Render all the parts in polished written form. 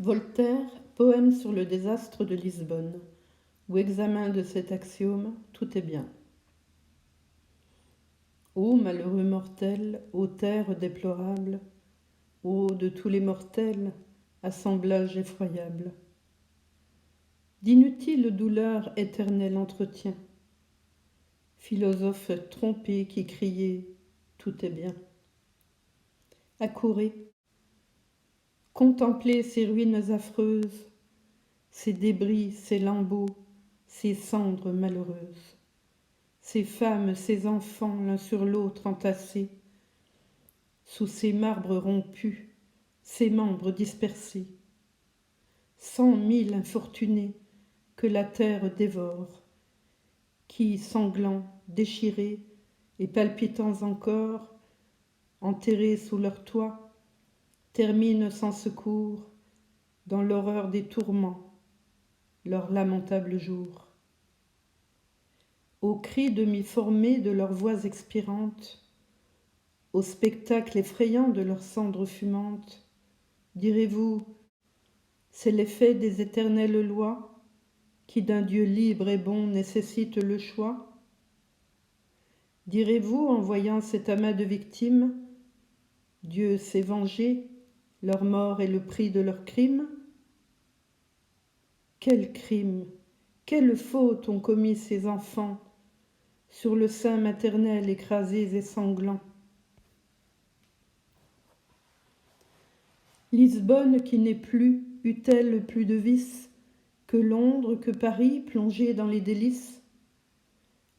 Voltaire, poème sur le désastre de Lisbonne, ou examen de cet axiome, tout est bien. Ô malheureux mortel, ô terre déplorable, ô de tous les mortels, assemblage effroyable, d'inutiles douleurs éternel entretien, philosophe trompé qui criait « tout est bien ». Accourez, contemplez ces ruines affreuses, ces débris, ces lambeaux, ces cendres malheureuses, ces femmes, ces enfants l'un sur l'autre entassés, sous ces marbres rompus, ces membres dispersés, 100 000 infortunés que la terre dévore, qui, sanglants, déchirés et palpitants encore, enterrés sous leur toit, terminent sans secours dans l'horreur des tourments leur lamentable jour. Aux cris demi-formés de leurs voix expirantes, au spectacle effrayant de leurs cendres fumantes, direz-vous, c'est l'effet des éternelles lois qui d'un Dieu libre et bon nécessite le choix? Direz-vous, en voyant cet amas de victimes, Dieu s'est vengé, leur mort est le prix de leurs crimes? Quel crime, quelle faute ont commis ces enfants sur le sein maternel écrasés et sanglants? Lisbonne qui n'est plus, eut-elle plus de vices que Londres, que Paris, plongé dans les délices?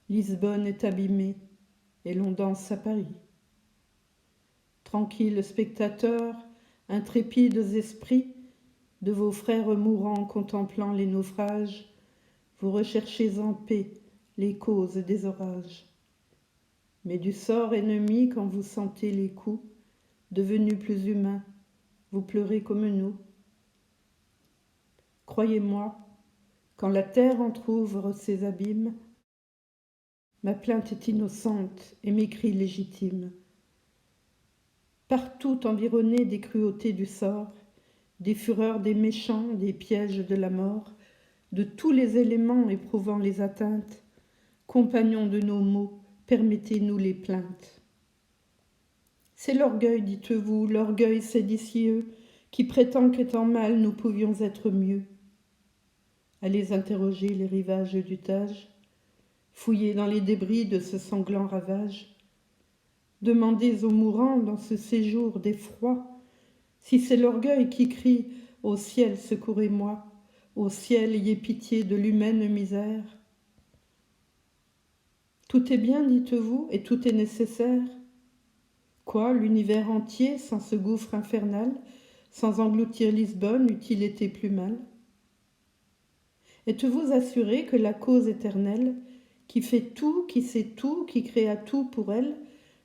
Lisbonne est abîmée, et l'on danse à Paris. Tranquilles spectateurs, intrépides esprits, de vos frères mourants contemplant les naufrages, vous recherchez en paix les causes des orages. Mais du sort ennemi, quand vous sentez les coups, devenus plus humains, vous pleurez comme nous. Croyez-moi, quand la terre entr'ouvre ses abîmes, ma plainte est innocente et mes cris légitimes. Partout environné des cruautés du sort, des fureurs des méchants, des pièges de la mort, de tous les éléments éprouvant les atteintes, compagnons de nos maux, permettez-nous les plaintes. C'est l'orgueil, dites-vous, l'orgueil séditieux, qui prétend qu'étant mal nous pouvions être mieux. Allez interroger les rivages du Tage, fouillez dans les débris de ce sanglant ravage. Demandez aux mourants dans ce séjour d'effroi si c'est l'orgueil qui crie « Au ciel, secourez-moi, au ciel, ayez pitié de l'humaine misère ». Tout est bien, dites-vous, et tout est nécessaire. Quoi, l'univers entier, sans ce gouffre infernal, sans engloutir Lisbonne, eût-il été plus mal? Êtes-vous assuré que la cause éternelle, qui fait tout, qui sait tout, qui créa tout pour elle,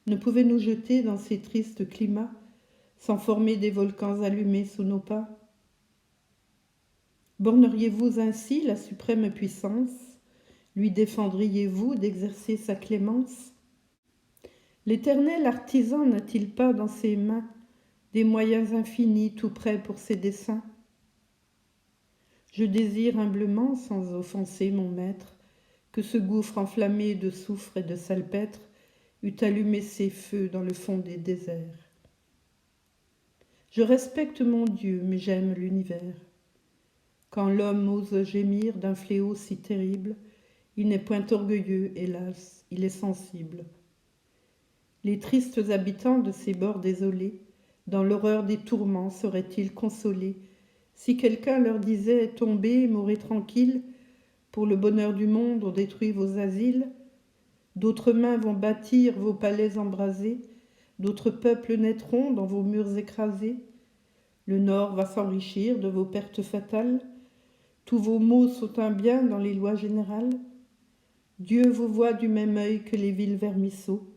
ne pouvait nous jeter dans ces tristes climats, sans former des volcans allumés sous nos pas? Borneriez-vous ainsi la suprême puissance? Lui défendriez-vous d'exercer sa clémence? L'éternel artisan n'a-t-il pas dans ses mains des moyens infinis tout prêts pour ses desseins? Je désire humblement, sans offenser mon maître, que ce gouffre enflammé de soufre et de salpêtre eût allumé ses feux dans le fond des déserts. Je respecte mon Dieu, mais j'aime l'univers. Quand l'homme ose gémir d'un fléau si terrible, il n'est point orgueilleux, hélas, il est sensible. Les tristes habitants de ces bords désolés, dans l'horreur des tourments, seraient-ils consolés si quelqu'un leur disait « Tombez, mourez tranquille, pour le bonheur du monde on détruit vos asiles, d'autres mains vont bâtir vos palais embrasés, d'autres peuples naîtront dans vos murs écrasés, le nord va s'enrichir de vos pertes fatales, tous vos maux sont un bien dans les lois générales. Dieu vous voit du même œil que les vils vermisseaux,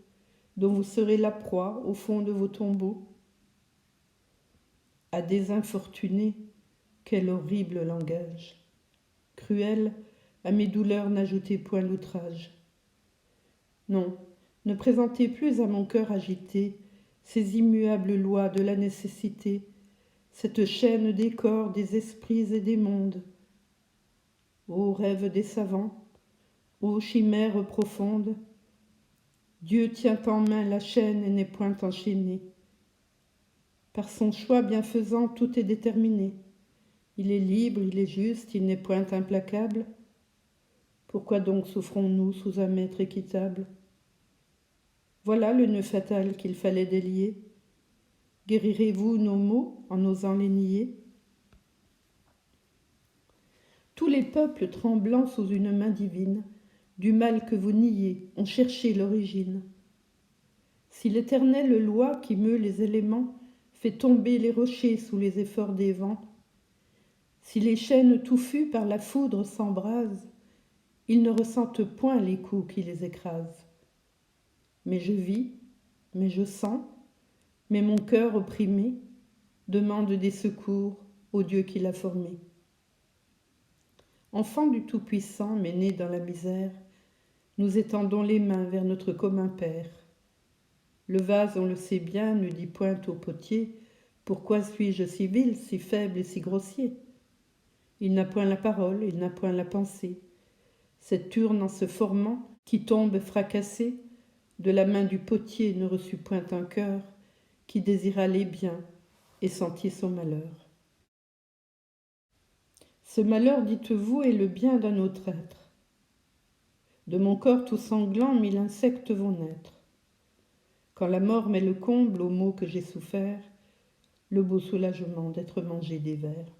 dont vous serez la proie au fond de vos tombeaux. » À des infortunés, quel horrible langage! Cruel, à mes douleurs n'ajoutez point l'outrage. Non, ne présentez plus à mon cœur agité ces immuables lois de la nécessité, cette chaîne des corps, des esprits et des mondes. Ô rêve des savants, ô chimère profonde, Dieu tient en main la chaîne et n'est point enchaîné. Par son choix bienfaisant, tout est déterminé. Il est libre, il est juste, il n'est point implacable. Pourquoi donc souffrons-nous sous un maître équitable? Voilà le nœud fatal qu'il fallait délier. Guérirez-vous nos maux en osant les nier? Tous les peuples tremblants sous une main divine, du mal que vous niez, ont cherché l'origine. Si l'éternelle loi qui meut les éléments fait tomber les rochers sous les efforts des vents, si les chênes touffus par la foudre s'embrasent, ils ne ressentent point les coups qui les écrasent. Mais je vis, mais je sens, mais mon cœur opprimé demande des secours au Dieu qui l'a formé. Enfants du Tout-Puissant, mais nés dans la misère, nous étendons les mains vers notre commun Père. Le vase, on le sait bien, ne dit point au potier « Pourquoi suis-je si vil, si faible et si grossier ?» Il n'a point la parole, il n'a point la pensée. Cette urne en se formant, qui tombe fracassée, de la main du potier ne reçut point un cœur qui désira les biens et sentit son malheur. Ce malheur, dites-vous, est le bien d'un autre être. De mon corps tout sanglant, 1000 insectes vont naître. Quand la mort met le comble aux maux que j'ai soufferts, le beau soulagement d'être mangé des vers.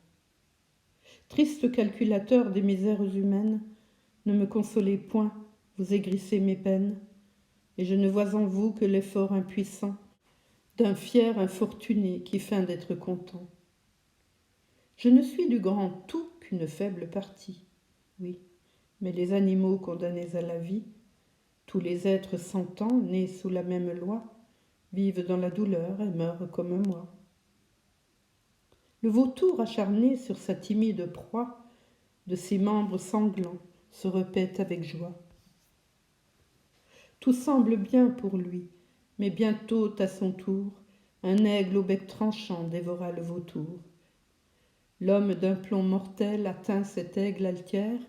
Triste calculateur des misères humaines, ne me consolez point, vous aigrissez mes peines, et je ne vois en vous que l'effort impuissant d'un fier infortuné qui feint d'être content. Je ne suis du grand tout qu'une faible partie, oui, mais les animaux condamnés à la vie, tous les êtres sentants, nés sous la même loi, vivent dans la douleur et meurent comme moi. Le vautour acharné sur sa timide proie, de ses membres sanglants, se répète avec joie. Tout semble bien pour lui, mais bientôt, à son tour, un aigle au bec tranchant dévora le vautour. L'homme d'un plomb mortel atteint cet aigle altière,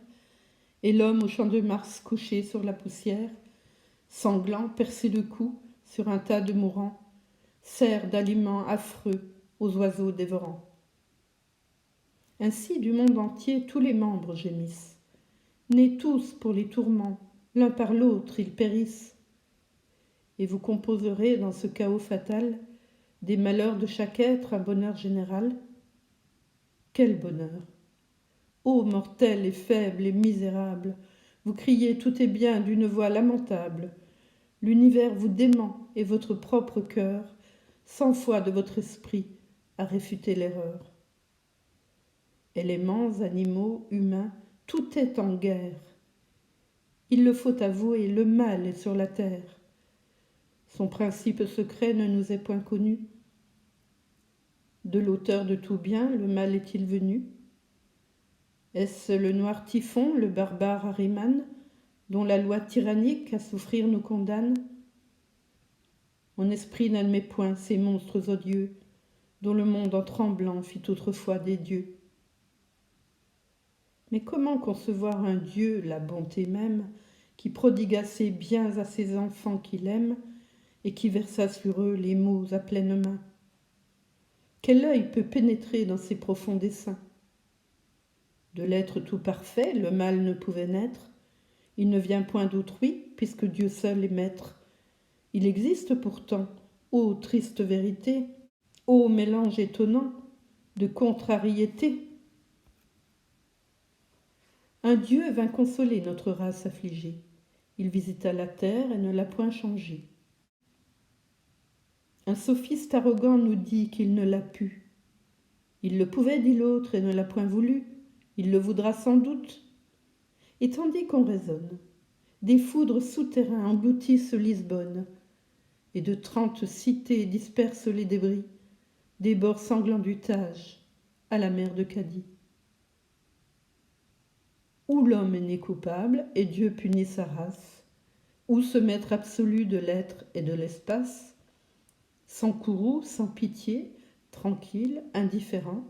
et l'homme au champ de Mars couché sur la poussière, sanglant, percé de coups, sur un tas de mourants, sert d'aliment affreux aux oiseaux dévorants. Ainsi du monde entier tous les membres gémissent, nés tous pour les tourments, l'un par l'autre ils périssent. Et vous composerez dans ce chaos fatal des malheurs de chaque être un bonheur général. Quel bonheur! Ô mortels et faibles et misérables, vous criez tout est bien d'une voix lamentable. L'univers vous dément et votre propre cœur, 100 fois de votre esprit, a réfuté l'erreur. Éléments, animaux, humains, tout est en guerre. Il le faut avouer, le mal est sur la terre. Son principe secret ne nous est point connu. De l'auteur de tout bien, le mal est-il venu? Est-ce le noir typhon, le barbare Ahriman, dont la loi tyrannique à souffrir nous condamne? Mon esprit n'admet point ces monstres odieux, dont le monde en tremblant fit autrefois des dieux. Mais comment concevoir un Dieu, la bonté même, qui prodigua ses biens à ses enfants qu'il aime, et qui versa sur eux les maux à pleine main? Quel œil peut pénétrer dans ses profonds desseins? De l'être tout parfait, le mal ne pouvait naître. Il ne vient point d'autrui, puisque Dieu seul est maître. Il existe pourtant, ô triste vérité, ô mélange étonnant de contrariétés. Un Dieu vint consoler notre race affligée. Il visita la terre et ne l'a point changée. Un sophiste arrogant nous dit qu'il ne l'a pu. Il le pouvait, dit l'autre, et ne l'a point voulu. Il le voudra sans doute. Et tandis qu'on raisonne, des foudres souterrains engloutissent Lisbonne, et de 30 cités dispersent les débris, des bords sanglants du Tage à la mer de Cadie. Où l'homme est né coupable et Dieu punit sa race, où ce maître absolu de l'être et de l'espace, sans courroux, sans pitié, tranquille, indifférent,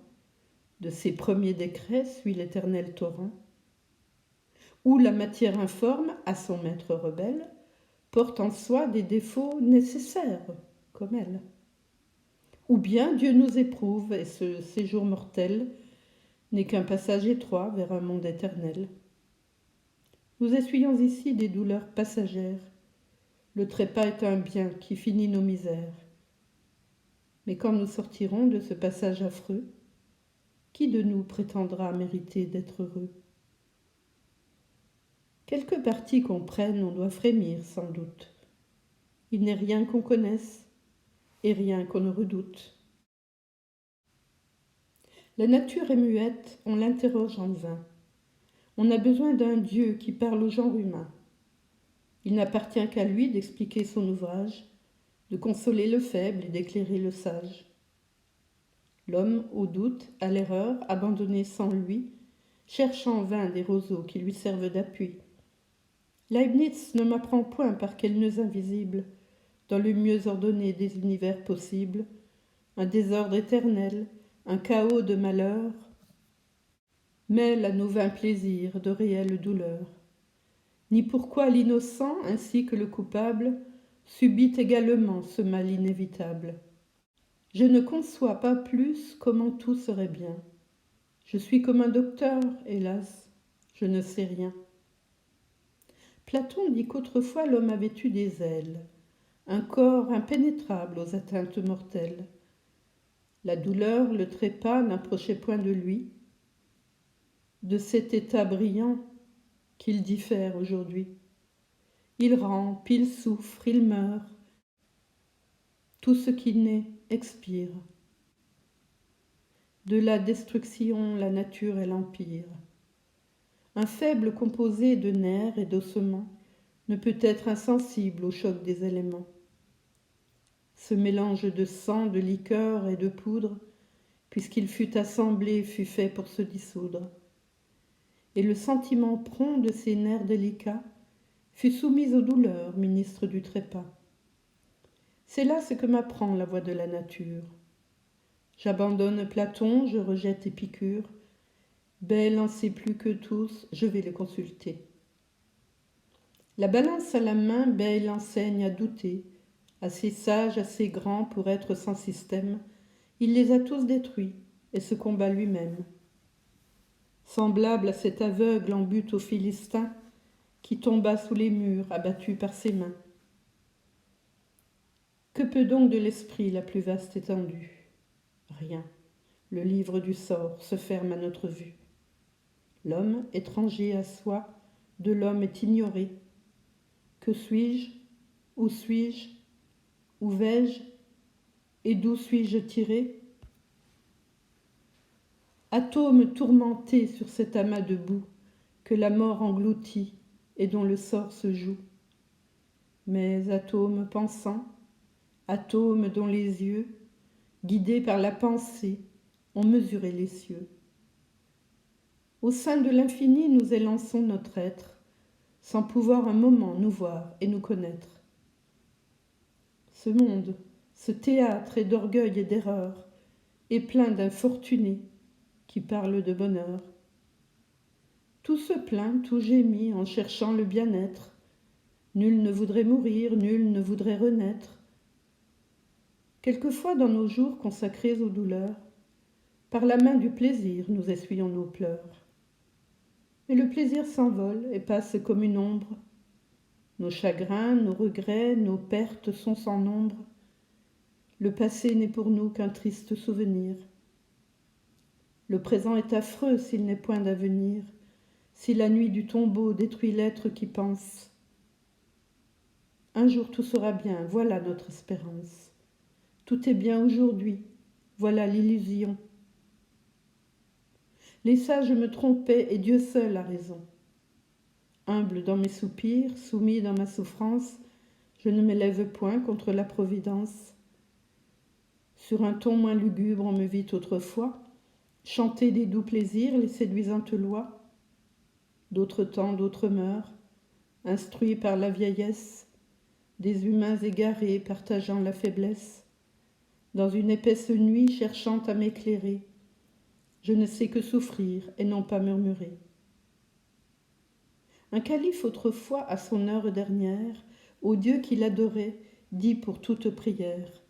de ses premiers décrets suit l'éternel torrent, où la matière informe, à son maître rebelle, porte en soi des défauts nécessaires, comme elle. Ou bien Dieu nous éprouve, et ce séjour mortel n'est qu'un passage étroit vers un monde éternel. Nous essuyons ici des douleurs passagères. Le trépas est un bien qui finit nos misères. Mais quand nous sortirons de ce passage affreux, qui de nous prétendra mériter d'être heureux? Quelque partie qu'on prenne, on doit frémir sans doute. Il n'est rien qu'on connaisse et rien qu'on ne redoute. La nature est muette, on l'interroge en vain. On a besoin d'un Dieu qui parle au genre humain. Il n'appartient qu'à lui d'expliquer son ouvrage, de consoler le faible et d'éclairer le sage. L'homme, au doute, à l'erreur, abandonné sans lui, cherche en vain des roseaux qui lui servent d'appui. Leibniz ne m'apprend point par quelles nœuds invisibles, dans le mieux ordonné des univers possibles, un désordre éternel, un chaos de malheur, mêle à nos vains plaisirs de réelles douleurs. Ni pourquoi l'innocent, ainsi que le coupable, subit également ce mal inévitable. Je ne conçois pas plus comment tout serait bien. Je suis comme un docteur, hélas, je ne sais rien. Platon dit qu'autrefois l'homme avait eu des ailes, un corps impénétrable aux atteintes mortelles. La douleur, le trépas n'approchait point de lui, de cet état brillant qu'il diffère aujourd'hui. Il rampe, il souffre, il meurt. Tout ce qui naît expire. De la destruction, la nature et l'empire. Un faible composé de nerfs et d'ossements ne peut être insensible au choc des éléments. Ce mélange de sang, de liqueur et de poudre, puisqu'il fut assemblé, fut fait pour se dissoudre. Et le sentiment prompt de ces nerfs délicats fut soumis aux douleurs, ministre du trépas. C'est là ce que m'apprend la voix de la nature. J'abandonne Platon, je rejette Épicure. Belle en sait plus que tous, je vais le consulter. La balance à la main, Belle enseigne à douter. Assez sage, assez grand pour être sans système, il les a tous détruits et se combat lui-même. Semblable à cet aveugle en butte aux Philistins qui tomba sous les murs, abattu par ses mains. Que peut donc de l'esprit la plus vaste étendue? Rien. Le livre du sort se ferme à notre vue. L'homme, étranger à soi, de l'homme est ignoré. Que suis-je? Où suis-je? Où vais-je? Et d'où suis-je tiré? Atome tourmenté sur cet amas de boue que la mort engloutit et dont le sort se joue. Mais atome pensant, atome dont les yeux, guidés par la pensée, ont mesuré les cieux. Au sein de l'infini, nous élançons notre être, sans pouvoir un moment nous voir et nous connaître. Ce monde, ce théâtre est d'orgueil et d'erreur, est plein d'infortunés qui parlent de bonheur. Tout se plaint, tout gémit en cherchant le bien-être. Nul ne voudrait mourir, nul ne voudrait renaître. Quelquefois dans nos jours consacrés aux douleurs, par la main du plaisir nous essuyons nos pleurs. Mais le plaisir s'envole et passe comme une ombre. Nos chagrins, nos regrets, nos pertes sont sans nombre. Le passé n'est pour nous qu'un triste souvenir. Le présent est affreux s'il n'est point d'avenir, si la nuit du tombeau détruit l'être qui pense. Un jour tout sera bien, voilà notre espérance. Tout est bien aujourd'hui, voilà l'illusion. Les sages me trompaient et Dieu seul a raison. Humble dans mes soupirs, soumis dans ma souffrance, je ne m'élève point contre la providence. Sur un ton moins lugubre, on me vit autrefois chanter des doux plaisirs, les séduisantes lois. D'autres temps, d'autres mœurs, instruits par la vieillesse, des humains égarés partageant la faiblesse. dans une épaisse nuit cherchant à m'éclairer. Je ne sais que souffrir et non pas murmurer. Un calife autrefois, à son heure dernière, au Dieu qu'il adorait, dit pour toute prière: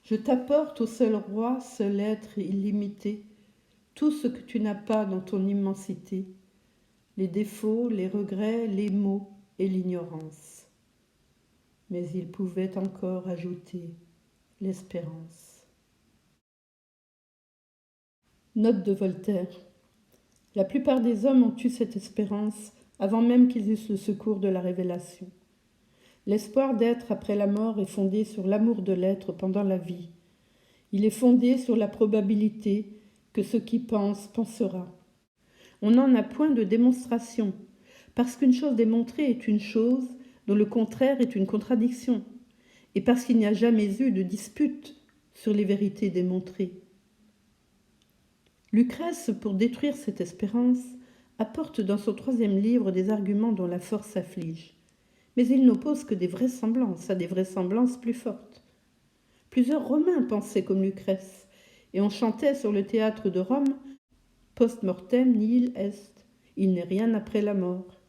Je t'apporte au seul roi, seul être illimité, tout ce que tu n'as pas dans ton immensité, les défauts, les regrets, les maux et l'ignorance. Mais il pouvait encore ajouter l'espérance. Note de Voltaire. La plupart des hommes ont eu cette espérance avant même qu'ils eussent le secours de la révélation. L'espoir d'être après la mort est fondé sur l'amour de l'être pendant la vie. Il est fondé sur la probabilité que ce qui pense pensera. On n'en a point de démonstration, parce qu'une chose démontrée est une chose dont le contraire est une contradiction, et parce qu'il n'y a jamais eu de dispute sur les vérités démontrées. Lucrèce, pour détruire cette espérance, apporte dans son 3e livre des arguments dont la force afflige. Mais il n'oppose que des vraisemblances à des vraisemblances plus fortes. Plusieurs Romains pensaient comme Lucrèce, et on chantait sur le théâtre de Rome « Post mortem nihil est », il n'est rien après la mort.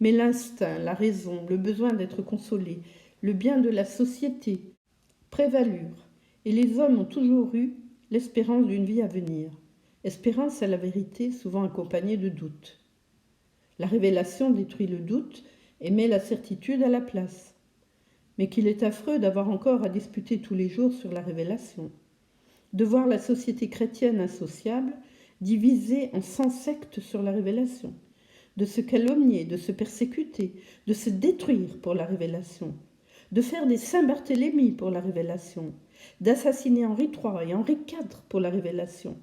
Mais l'instinct, la raison, le besoin d'être consolé, le bien de la société prévalurent, et les hommes ont toujours eu l'espérance d'une vie à venir. Espérance à la vérité, souvent accompagnée de doute. La révélation détruit le doute et met la certitude à la place. Mais qu'il est affreux d'avoir encore à disputer tous les jours sur la révélation. De voir la société chrétienne insociable divisée en 100 sectes sur la révélation. De se calomnier, de se persécuter, de se détruire pour la révélation. De faire des Saint-Barthélemy pour la révélation. D'assassiner Henri III et Henri IV pour la révélation.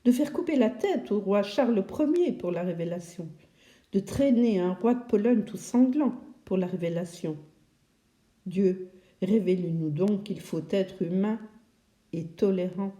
De faire couper la tête au roi Charles Ier pour la révélation. De traîner un roi de Pologne tout sanglant pour la révélation. Dieu, révélez-nous donc qu'il faut être humain et tolérant.